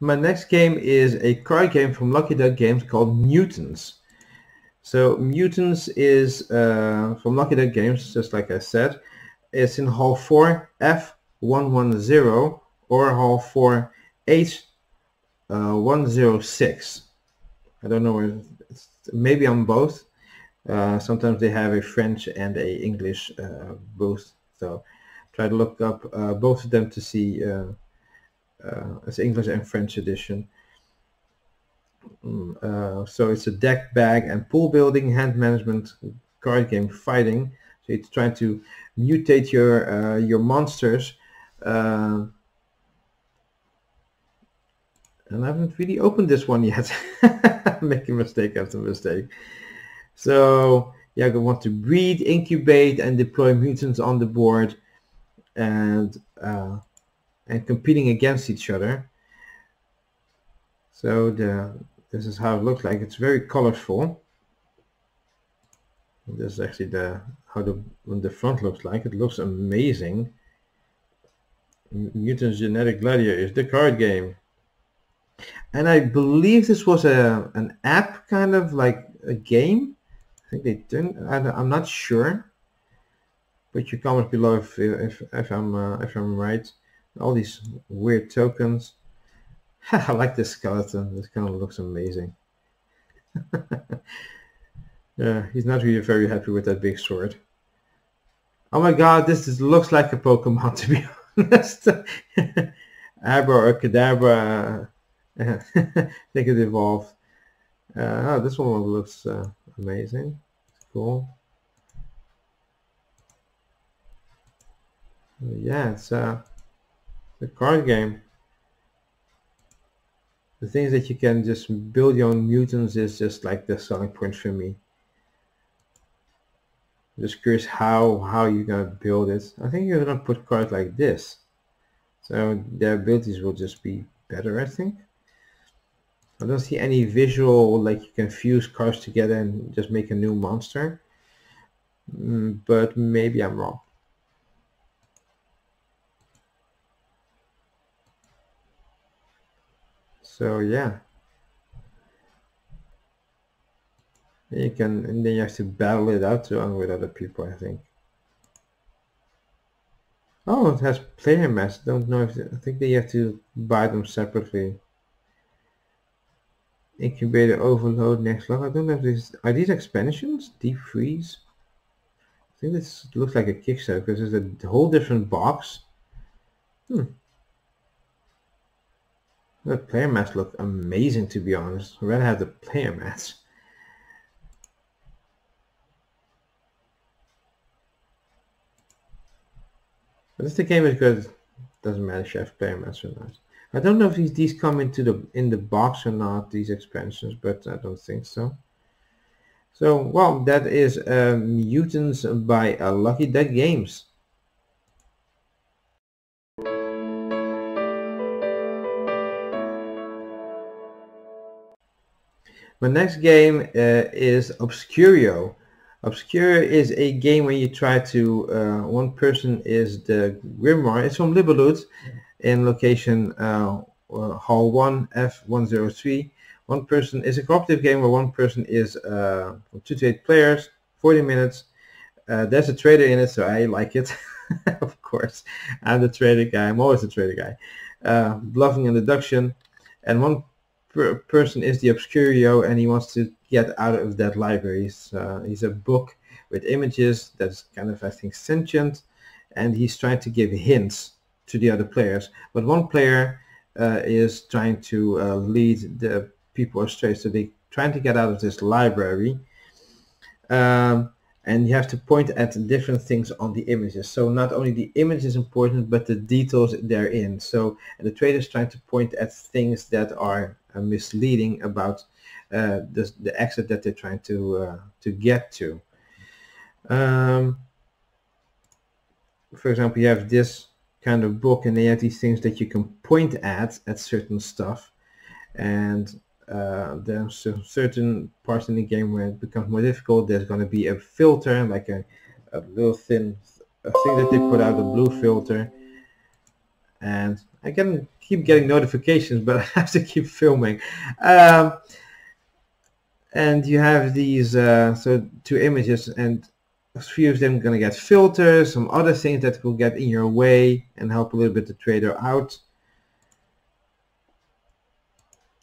My next game is a card game from Lucky Duck Games called Mutants. So Mutants is from Lucky Duck Games, just like I said. It's in Hall 4 F110 or Hall 4 H106. I don't know where, it's maybe on both. Sometimes they have a French and a English booth, so try to look up both of them to see as English and French edition. So it's a deck, bag, and pool building, hand management, card game, fighting. So it's trying to mutate your monsters. And I haven't really opened this one yet. Making mistake after mistake. So yeah, you want to breed, incubate, and deploy mutants on the board, and competing against each other. So this is how it looks like. It's very colorful. This is actually how the front looks like. It looks amazing. Mutants Genetic Gladiators, the card game. And I believe this was an app, kind of like a game. I think they didn't. I'm not sure. Put your comments below if I'm right. All these weird tokens. I like this skeleton. This kind of looks amazing. Yeah, he's not really very happy with that big sword. Oh my god, this looks like a Pokemon, to be honest. Abra or Kadabra. I think it evolved. Oh, this one looks amazing. It's cool. Yeah, it's a card game. The things that you can just build your own mutants is just like the selling point for me. I'm just curious how you're gonna build it. I think you're gonna put cards like this, so their abilities will just be better, I think. I don't see any visual, like you can fuse cards together and just make a new monster. But maybe I'm wrong. So yeah. You can, and then you have to battle it out with other people, I think. Oh, it has player mats. Don't know if I think they have to buy them separately. Incubator overload next level. I don't know if are these expansions? Deep freeze. I think this looks like a Kickstarter because there's a whole different box. The player mats look amazing, to be honest. I'd rather have the player mats. But if the game is good, doesn't matter if you have player mats or not. I don't know if these come in the box or not, these expansions, but I don't think so. So, well, that is Mutants by Lucky Duck Games. My next game is Obscurio. Obscurio is a game where you try to, one person is the Grimoire. It's from Liberlut in location Hall 1 F103. One person is a cooperative game where one person is from 2 to 8 players, 40 minutes. There's a trader in it, so I like it. Of course, I'm the trader guy. I'm always the trader guy. Bluffing and deduction, and one person is the Obscurio, and he wants to get out of that library. He's a book with images that's kind of, I think, sentient, and he's trying to give hints to the other players. But one player is trying to lead the people astray, so they're trying to get out of this library. And you have to point at different things on the images. So not only the image is important, but the details therein. So the trader is trying to point at things that are misleading about the exit that they're trying to get to. For example, you have this kind of book, and they have these things that you can point at certain stuff, and there's certain parts in the game where it becomes more difficult. There's going to be a filter, like a little thin thing that they put out, a blue filter, and I can keep getting notifications, but I have to keep filming. And you have these so 2 images, and a few of them gonna get filters, some other things that will get in your way and help a little bit the trader out.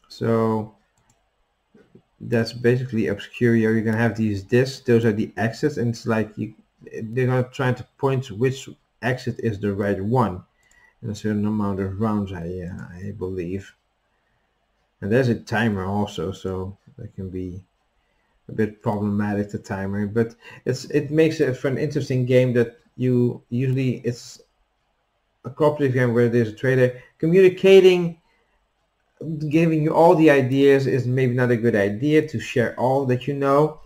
So that's basically Obscurio. You're gonna have these discs, those are the exits, and it's like they're gonna try to point which exit is the right one in a certain amount of rounds, I believe. And there's a timer also, so that can be a bit problematic, the timer, but it makes it for an interesting game that you usually, it's a cooperative game where there's a trader communicating, giving you all the ideas is maybe not a good idea to share all that you know.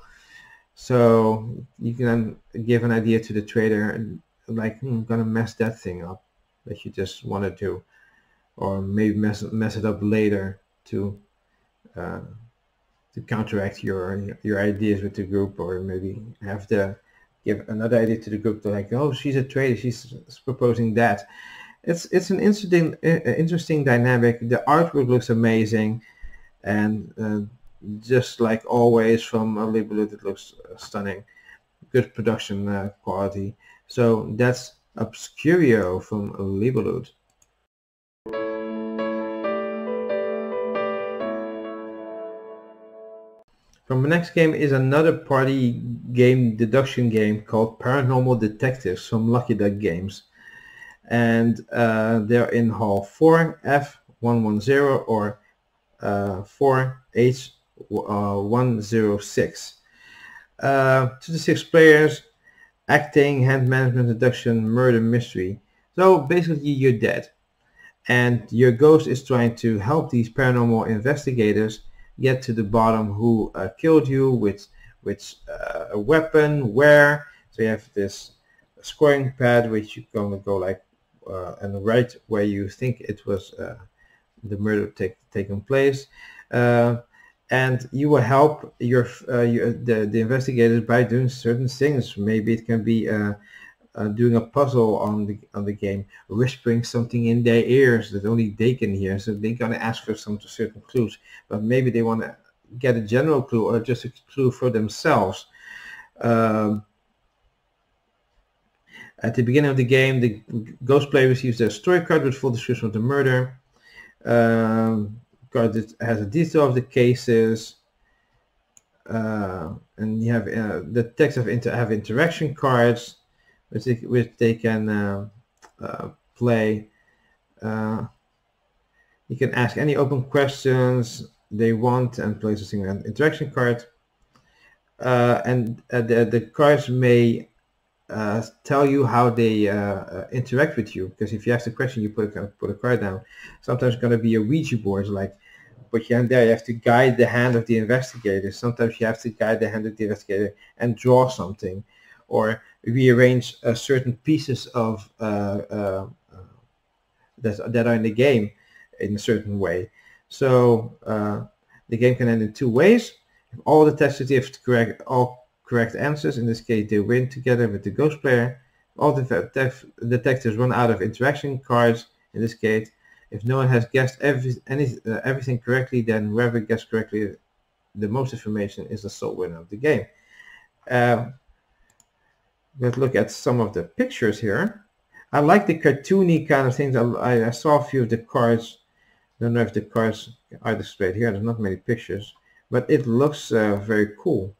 So you can give an idea to the trader, like, I'm gonna mess that thing up that you just want to do, or maybe mess it up later to counteract your ideas with the group, or maybe have to give another idea to the group to, like, oh, she's a trader, she's proposing that. It's an interesting dynamic. The artwork looks amazing, and just like always from Libelud, it looks stunning. Good production quality. So that's Obscurio from Libelud. From the next game is another party game, deduction game called Paranormal Detectives from Lucky Duck Games. And they're in Hall 4, F110, or 4H106. To the 6 players, acting, hand management, deduction, murder, mystery. So basically you're dead, and your ghost is trying to help these paranormal investigators get to the bottom who killed you, with which weapon, where. So you have this scoring pad which you're going to go like and right where you think it was the murder taking place, and you will help the investigators by doing certain things. Maybe it can be doing a puzzle on the game, whispering something in their ears that only they can hear. So they're gonna ask for some certain clues, but maybe they want to get a general clue or just a clue for themselves. At the beginning of the game, the ghost player receives their story card with full description of the murder. Card that has a detail of the cases, and you have the text have interaction cards, which they can play. You can ask any open questions they want and place a single interaction card. And the cards may tell you how they interact with you, because if you ask the question, you put a card down. Sometimes it's going to be a Ouija board, like put your hand there, you have to guide the hand of the investigator. Sometimes you have to guide the hand of the investigator and draw something, or rearrange certain pieces of that are in the game in a certain way. So the game can end in 2 ways. If all the testers have all correct answers, in this case they win together with the ghost player. All the detectives run out of interaction cards, in this case. If no one has guessed everything correctly, then whoever guessed correctly the most information is the sole winner of the game. Let's look at some of the pictures here. I like the cartoony kind of things. I saw a few of the cards. I don't know if the cards are displayed here. There's not many pictures, but it looks very cool.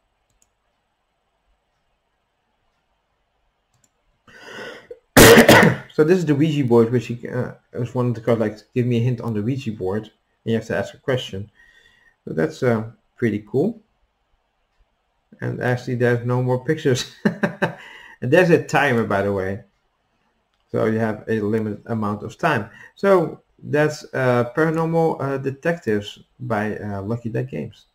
So this is the Ouija board, which was one of the cards, like, give me a hint on the Ouija board, and you have to ask a question. So that's pretty cool. And actually there's no more pictures. And there's a timer, by the way. So you have a limited amount of time. So that's Paranormal Detectives by Lucky Duck Games.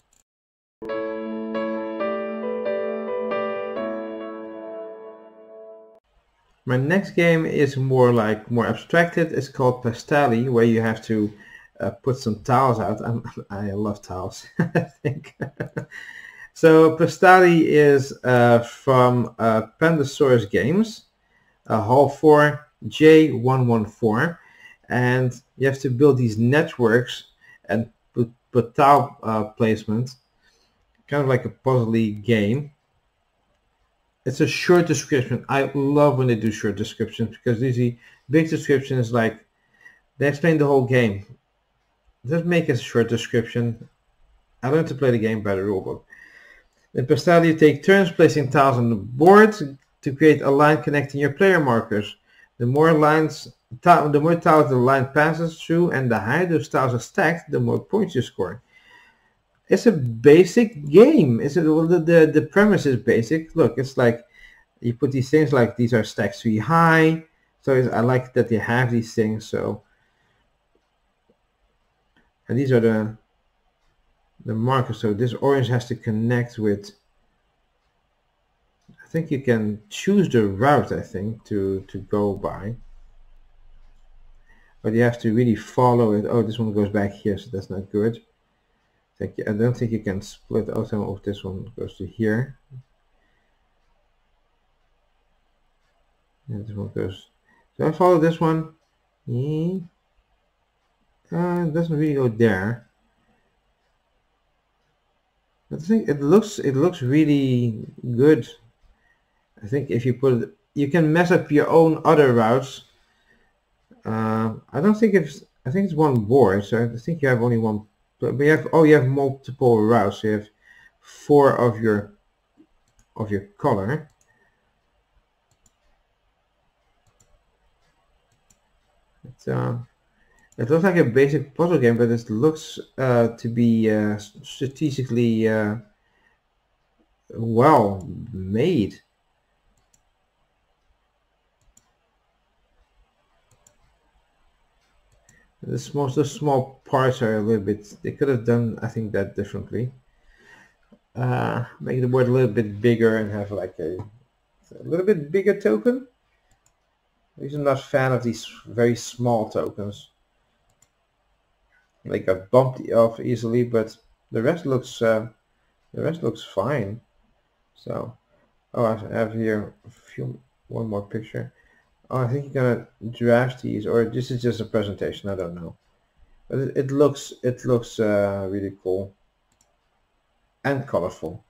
My next game is more abstracted. It's called Pastelly, where you have to put some tiles out. I love tiles, I think. So Pastelly is from Pandasaurus Games, Hall 4, J114, and you have to build these networks and put tile placement, kind of like a puzzly game. It's a short description. I love when they do short descriptions, because usually big descriptions, like, they explain the whole game. Just make a short description. I learned to play the game by the rulebook. In Pastelly, you take turns placing tiles on the board to create a line connecting your player markers. The more tiles the line passes through, and the higher those tiles are stacked, the more points you score. It's a basic game. The premise is basic. Look, it's like you put these things, like these are stacked 3 high. So I like that they have these things. So, and these are the markers. So this orange has to connect with. I think you can choose the route, I think, to go by. But you have to really follow it. Oh, this one goes back here, so that's not good. I don't think you can split also. Of this one goes to here. And this one goes. So I follow this one. It doesn't really go there. I think it looks really good. I think if you put it, you can mess up your own other routes. I don't think I think it's one board, so I think you have only one. But you have multiple routes. So you have 4 of your color. It looks like a basic puzzle game, but it looks to be strategically well made. The small parts are a little bit. They could have done, I think, that differently. Make the board a little bit bigger and have like a little bit bigger token. I'm not a fan of these very small tokens. They got bumped off easily, but the rest looks fine. So, oh, I have here one more picture. Oh, I think you're gonna draft these, or this is just a presentation. I don't know, but it looks really cool and colorful.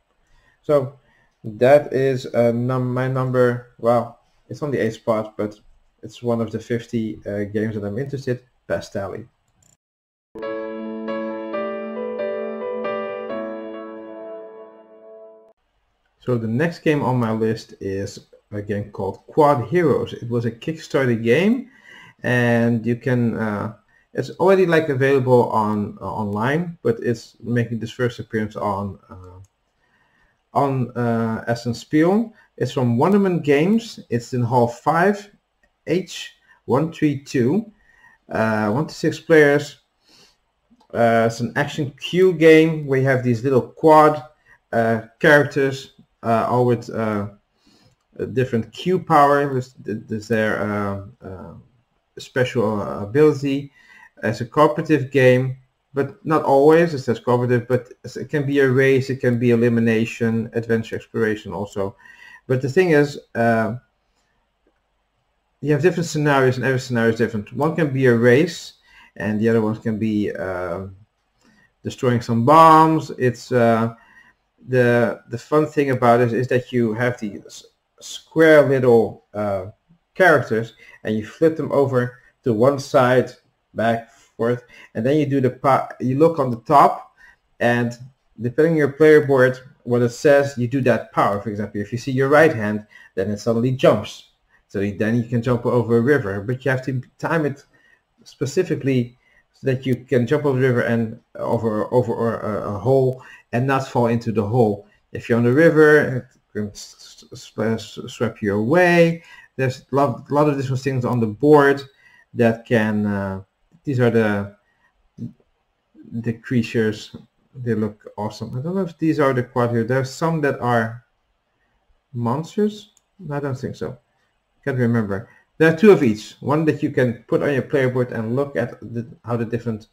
So that is my number. Well, it's on the 8th spot, but it's one of the 50 games that I'm interested. Pastelly. So the next game on my list is a game called Quad Heroes. It was a Kickstarter game, and you can. It's already like available on online, but it's making this first appearance on Essen Spiel. It's from Wonderman Games. It's in Hall 5, H132. 1 to 6 players. It's an action queue game where you have these little quad characters, all with different Q power. There's their special ability. It's a cooperative game, but not always. It says cooperative, but it can be a race, it can be elimination, adventure, exploration also. But the thing is, you have different scenarios, and every scenario is different. One can be a race, and the other ones can be destroying some bombs. It's the fun thing about it is that you have these square little characters, and you flip them over to one side, back, forth, and then you do you look on the top, and depending on your player board, what it says, you do that power. For example, if you see your right hand, then it suddenly jumps. So then you can jump over a river, but you have to time it specifically so that you can jump over the river and over a hole and not fall into the hole. If you're on the river, it can sweep you away. There's a lot of different things on the board that can. These are the creatures. They look awesome. I don't know if these are the quad here. There's some that are monsters. I don't think so. Can't remember. There are 2 of each. One that you can put on your player board and look at how the different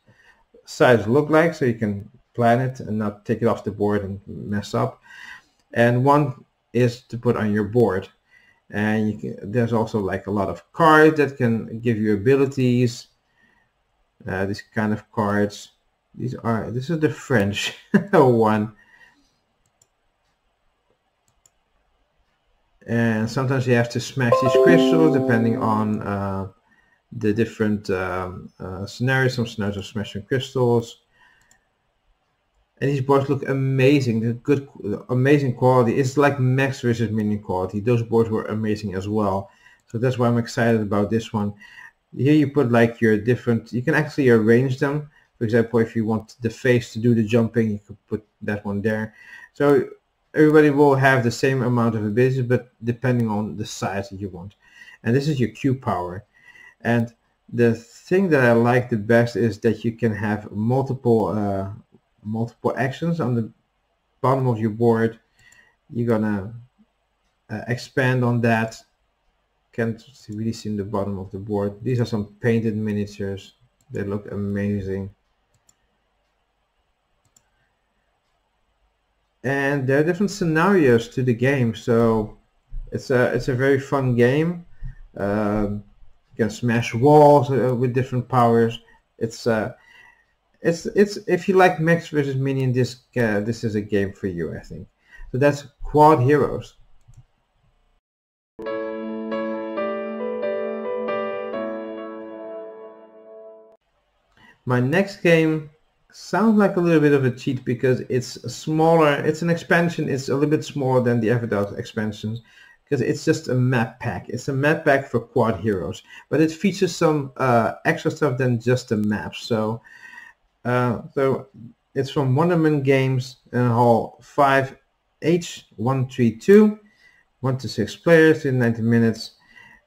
sides look like, so you can plan it and not take it off the board and mess up. And one is to put on your board. And there's also like a lot of cards that can give you abilities. These kind of cards. This is the French one. And sometimes you have to smash these crystals depending on the different scenarios. Some scenarios are smashing crystals. And these boards look amazing. They're good, amazing quality. It's like Max versus Minion quality. Those boards were amazing as well. So that's why I'm excited about this one. Here you put like your different, you can actually arrange them. For example, if you want the face to do the jumping, you could put that one there. So everybody will have the same amount of abilities, but depending on the size that you want. And this is your Q power. And the thing that I like the best is that you can have multiple actions on the bottom of your board. You're gonna expand on that. Can't really see in the bottom of the board. These are some painted miniatures. They look amazing. And there are different scenarios to the game, so it's a very fun game. You can smash walls with different powers. It's if you like Max versus Minion, this is a game for you, I think. So that's Quad Heroes. My next game sounds like a little bit of a cheat because it's smaller. It's an expansion. It's a little bit smaller than the Everdell expansions because it's just a map pack. It's a map pack for Quad Heroes, but it features some extra stuff than just the map. So it's from Wonderman Games in Hall 5H132, 1 to 6 players in 90 minutes.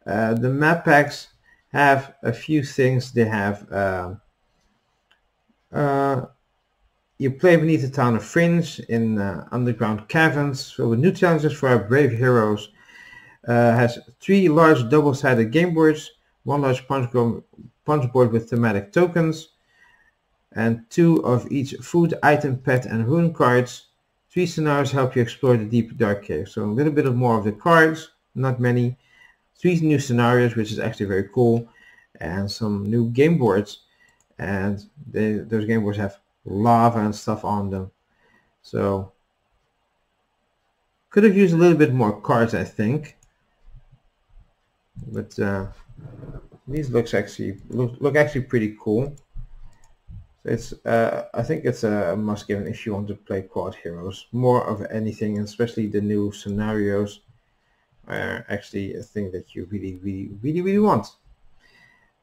The map packs have a few things. They have you play beneath the town of Fringe in underground caverns filled with new challenges for our brave heroes. Has 3 large double-sided game boards, 1 large punch board with thematic tokens, and 2 of each food, item, pet, and rune cards. 3 scenarios help you explore the deep dark cave. So a little bit of more of the cards, not many. 3 new scenarios, which is actually very cool, and some new game boards. And those game boards have lava and stuff on them. So could have used a little bit more cards, I think. But these look actually pretty cool. So it's I think it's a must give if you want to play Quad Heroes. More of anything, and especially the new scenarios are actually a thing that you really want.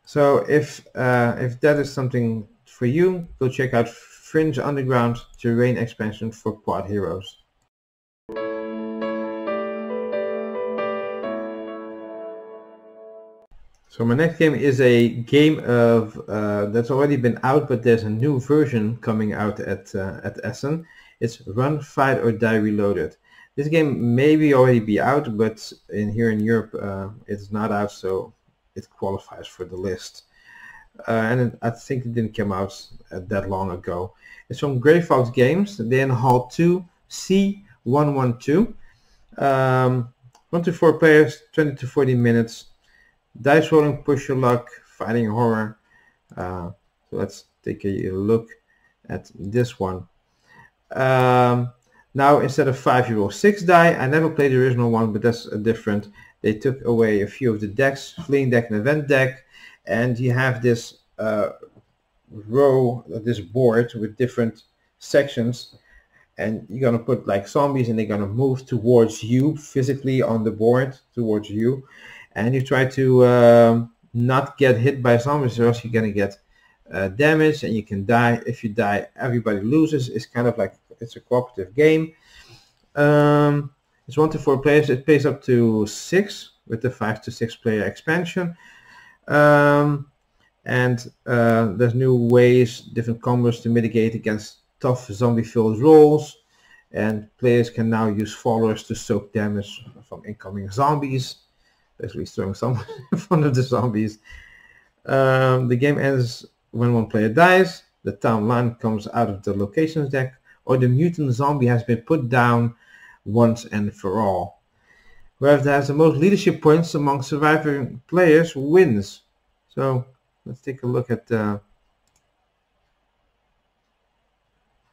So if that is something for you, go check out Fringe Underground Terrain expansion for Quad Heroes. So my next game is a game of that's already been out, but there's a new version coming out at Essen. It's Run, Fight or Die Reloaded. This game may already be out, but here in Europe it's not out, so it qualifies for the list. And I think it didn't come out that long ago. It's from Grey Fox Games. They're in Hall 2, C112. 1 to 4 players, 20 to 40 minutes. Dice rolling, push your luck, fighting horror. So let's take a look at this one. Now instead of 5 you roll 6 die. I never played the original one, but that's different. They took away a few of the decks, fleeing deck and event deck, and you have this this board with different sections, and you're gonna put like zombies, and they're gonna move towards you physically on the board towards you, and you try to not get hit by zombies, or else you're gonna get damage, and you can die. If you die, everybody loses. It's kind of like it's a cooperative game. It's 1 to 4 players. It plays up to 6 with the 5 to 6 player expansion. And there's new ways, different combos to mitigate against tough zombie-filled rolls. And players can now use followers to soak damage from incoming zombies, basically throwing someone in front of the zombies. The game ends when one player dies, the town line comes out of the locations deck, or the mutant zombie has been put down once and for all. Whoever has the most leadership points among surviving players wins. So let's take a look at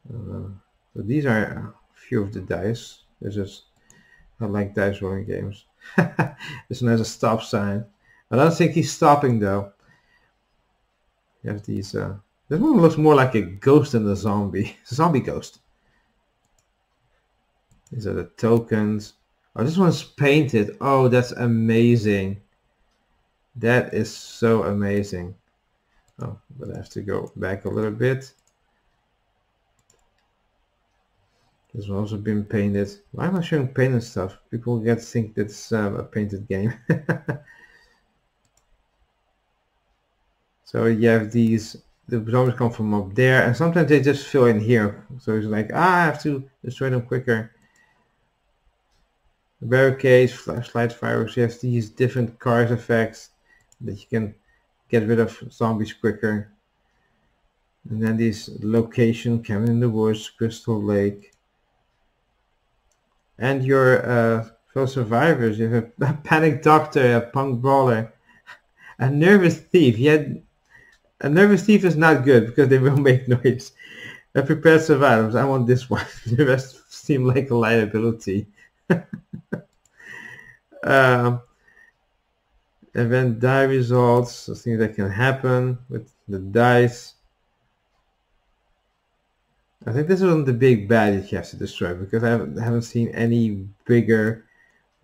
So these are a few of the dice. I like dice rolling games. This one has a stop sign. I don't think he's stopping though. You have these. This one looks more like a ghost than a zombie. Zombie ghost. These are the tokens. Oh, this one's painted. Oh, that's amazing. That is so amazing. Oh, but I have to go back a little bit. This one's also been painted. Why am I showing painted stuff? People get to think that's a painted game. So you have these, the zombies come from up there, and sometimes they just fill in here. So it's like, I have to destroy them quicker. Barricades, flashlights, fireworks. You have these different cars effects that you can get rid of zombies quicker. And then these location, cabin in the woods, Crystal Lake. And your fellow survivors. You have a panic doctor, a punk brawler, a nervous thief. A nervous thief is not good because they will make noise. A prepared survivors. I want this one. The rest seem like a liability. Event die results. Things that can happen with the dice. I think this isn't the big bad that you have to destroy because I haven't seen any bigger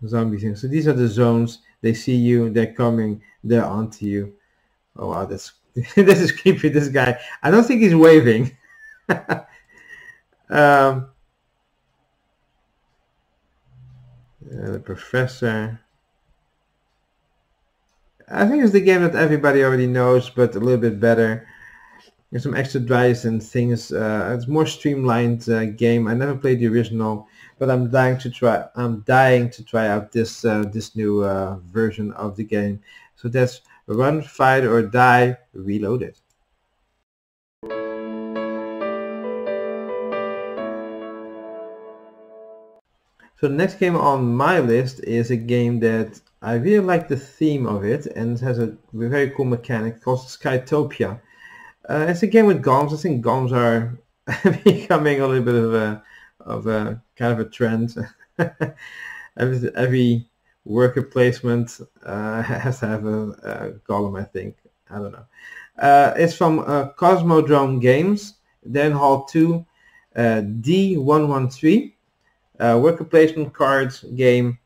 zombie things. So these are the zones. They see you. They're coming. They're onto you. Oh wow, that's this is creepy. This guy. I don't think he's waving. The professor. I think it's the game that everybody already knows, but a little bit better. There's some extra dice and things. It's more streamlined game. I never played the original, but I'm dying to try. I'm dying to try out this this new version of the game. So that's Run, Fight or Die Reloaded. So the next game on my list is a game that I really like the theme of it, and it has a very cool mechanic called Skatopia. It's a game with golems. I think golems are becoming a little bit of a kind of a trend. every worker placement has to have a golem, I think. I don't know. It's from Cosmodrome Games, then Hall 2, D113. Worker placement cards game,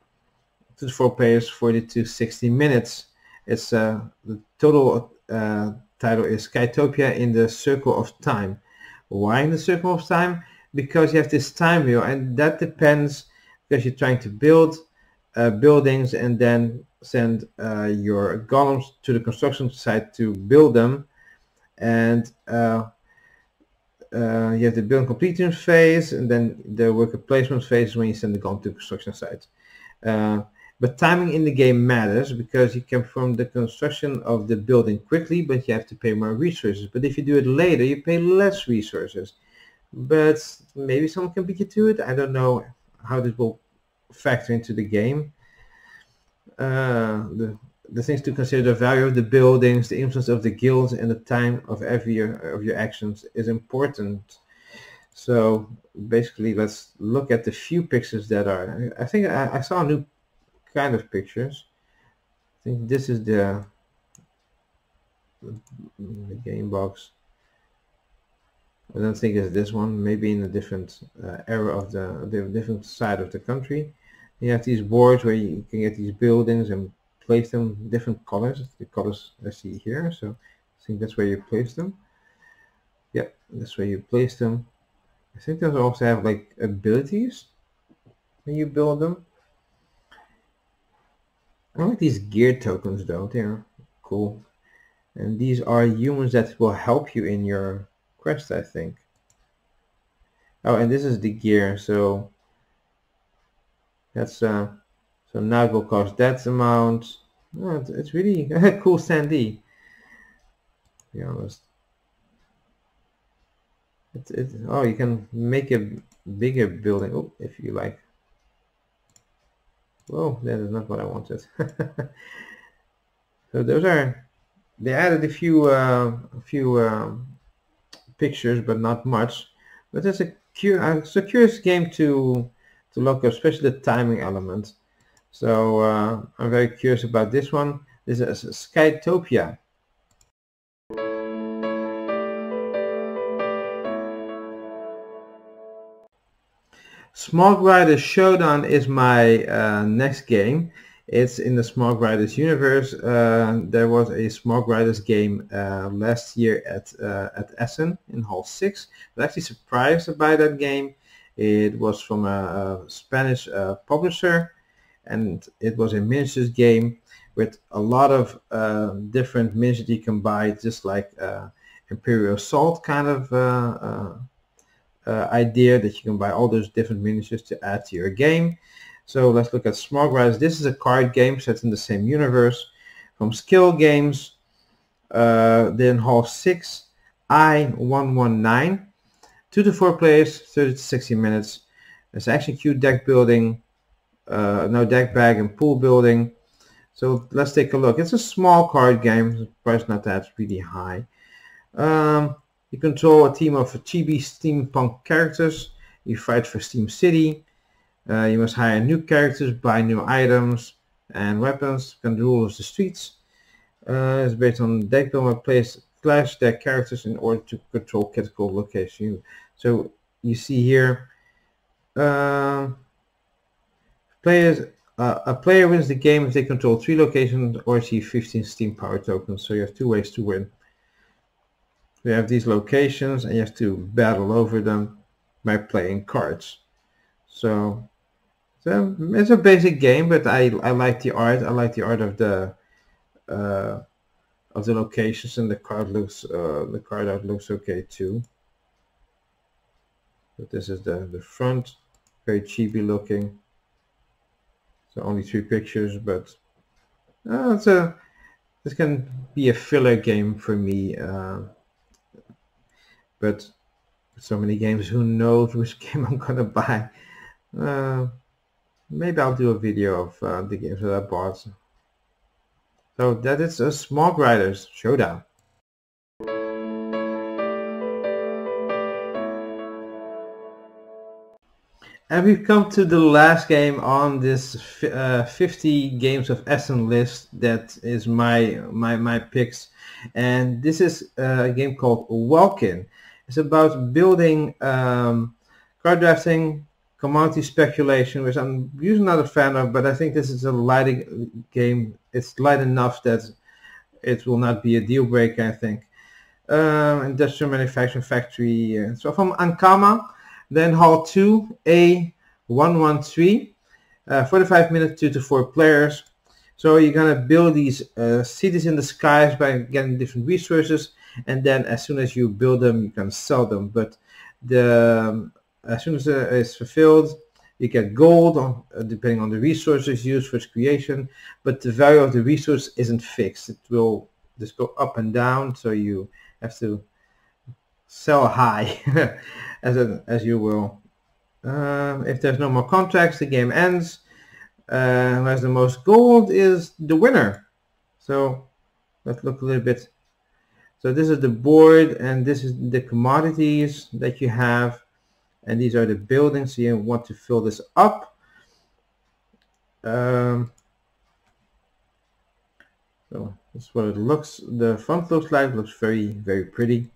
2 to 4 players, 40 to 60 minutes. It's the total title is Skatopia in the Circle of Time. Why in the Circle of Time? Because you have this time wheel, and that depends because you're trying to build buildings and then send your golems to the construction site to build them, and you have the build completion phase, and then the worker placement phase is when you send the golem to the construction site. But timing in the game matters because you can perform the construction of the building quickly, but you have to pay more resources. But if you do it later, you pay less resources. But maybe someone can beat you to it. I don't know how this will factor into the game. The things to consider: the value of the buildings, the influence of the guilds, and the time of every of your actions is important. So basically, let's look at the few pictures that are. I think I saw a new kind of pictures. I think this is the game box. I don't think it's this one. Maybe in a different era of the different side of the country. You have these boards where you can get these buildings and place them different colors. The colors I see here. So I think that's where you place them. Yep, that's where you place them. I think those also have like abilities when you build them. I like these gear tokens though. They're cool. And these are humans that will help you in your quest, I think. Oh, and this is the gear. So that's so now it will cost that amount. Oh, it's really a cool standee, to be honest. Oh, you can make a bigger building. Oh, if you like. Whoa, that is not what I wanted. So those are. They added a few pictures, but not much. But it's a curious game to look up, especially the timing element. So I'm very curious about this one. This is Skatopia. Smokeriders Showdown is my next game. It's in the Smokeriders universe. There was a Smokeriders game last year at Essen in Hall 6. I was actually surprised by that game. It was from a Spanish publisher, and it was a miniatures game with a lot of different miniatures you can buy, just like Imperial Assault kind of idea that you can buy all those different miniatures to add to your game. So let's look at Smokeriders. This is a card game set in the same universe from Skill Games. Then Hall 6, I-119. 2 to 4 players, 30 to 60 minutes. It's actually cute deck building, no deck bag and pool building. So let's take a look. It's a small card game, the price not that really high. You control a team of chibi steampunk characters. You fight for Steam City. You must hire new characters, buy new items and weapons, can rule the streets. It's based on deck building. Players clash their characters in order to control critical location. So you see here, a player wins the game if they control 3 locations or receive 15 Steam Power tokens. So you have 2 ways to win. You have these locations and you have to battle over them by playing cards. So it's a basic game, but I like the art. I like the art of the locations, and the card art looks okay too. But this is the front, very chibi looking. So only 3 pictures, but this can be a filler game for me. But so many games, who knows which game I'm gonna buy. Maybe I'll do a video of the games that I bought. So that is a Smokeriders Showdown. And we've come to the last game on this 50 games of Essen list. That is my picks, and this is a game called Walkin. It's about building, card drafting, commodity speculation, which I'm usually not a fan of, but I think this is a light game. It's light enough that it will not be a deal breaker, I think. Industrial manufacturing factory. So from Ankama. Then Hall 2, A113, 45 minutes, 2 to 4 players. So you're going to build these cities in the skies by getting different resources, and then as soon as you build them, you can sell them. But as soon as it's fulfilled, you get gold, depending on the resources used for its creation, but the value of the resource isn't fixed. It will just go up and down, so you have to sell high as you will. If there's no more contracts, the game ends. Who has the most gold is the winner. So let's look a little bit. So this is the board, and this is the commodities that you have, and these are the buildings. So you want to fill this up. So this is what it looks. The front looks like. Looks very, very pretty.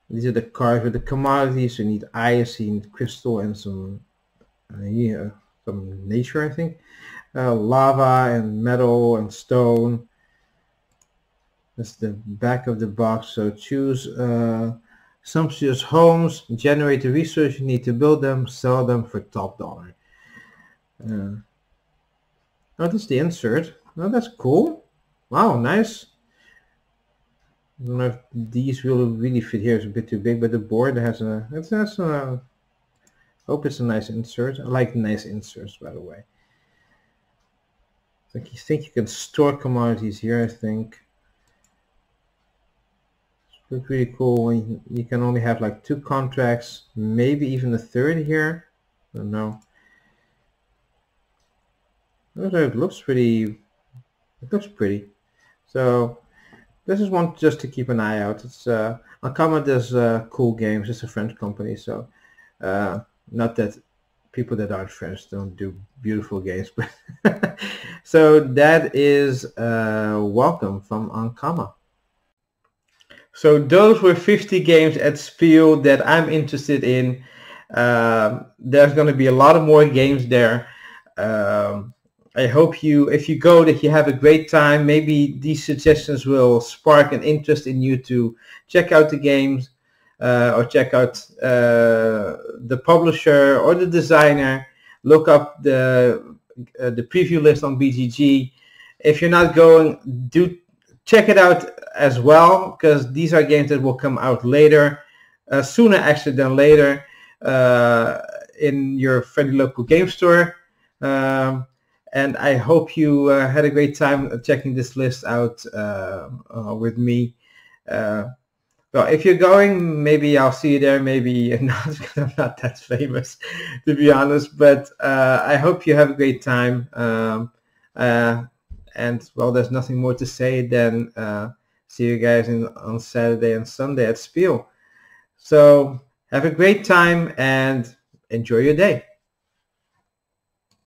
These are the cards with the commodities. You need ice, you need crystal, and some nature, I think. Lava and metal and stone. That's the back of the box. So choose sumptuous homes, generate the resource you need to build them, sell them for top dollar. Oh, that's the insert. Oh, that's cool. Wow, nice. I don't know if these will really fit here. It's a bit too big, but the board has a. Hope it's a nice insert. I like nice inserts, by the way. I think you can store commodities here. I think it's pretty cool. You can only have like 2 contracts, maybe even a 3rd here. I don't know. It looks pretty. It looks pretty. So. This is one just to keep an eye out. It's Ankama does cool games. It's a French company, so not that people that aren't French don't do beautiful games, but so that is Welcome from Ankama. So those were 50 games at Spiel that I'm interested in. There's going to be a lot of more games there. I hope if you go, that you have a great time. Maybe these suggestions will spark an interest in you to check out the games or check out the publisher or the designer. Look up the preview list on BGG. If you're not going, do check it out as well, because these are games that will come out later, sooner actually than later, in your friendly local game store. And I hope you had a great time checking this list out with me. Well, if you're going, maybe I'll see you there, maybe not, because I'm not that famous, to be honest. But I hope you have a great time. And, well, there's nothing more to say than see you guys on Saturday and Sunday at Spiel. So have a great time and enjoy your day.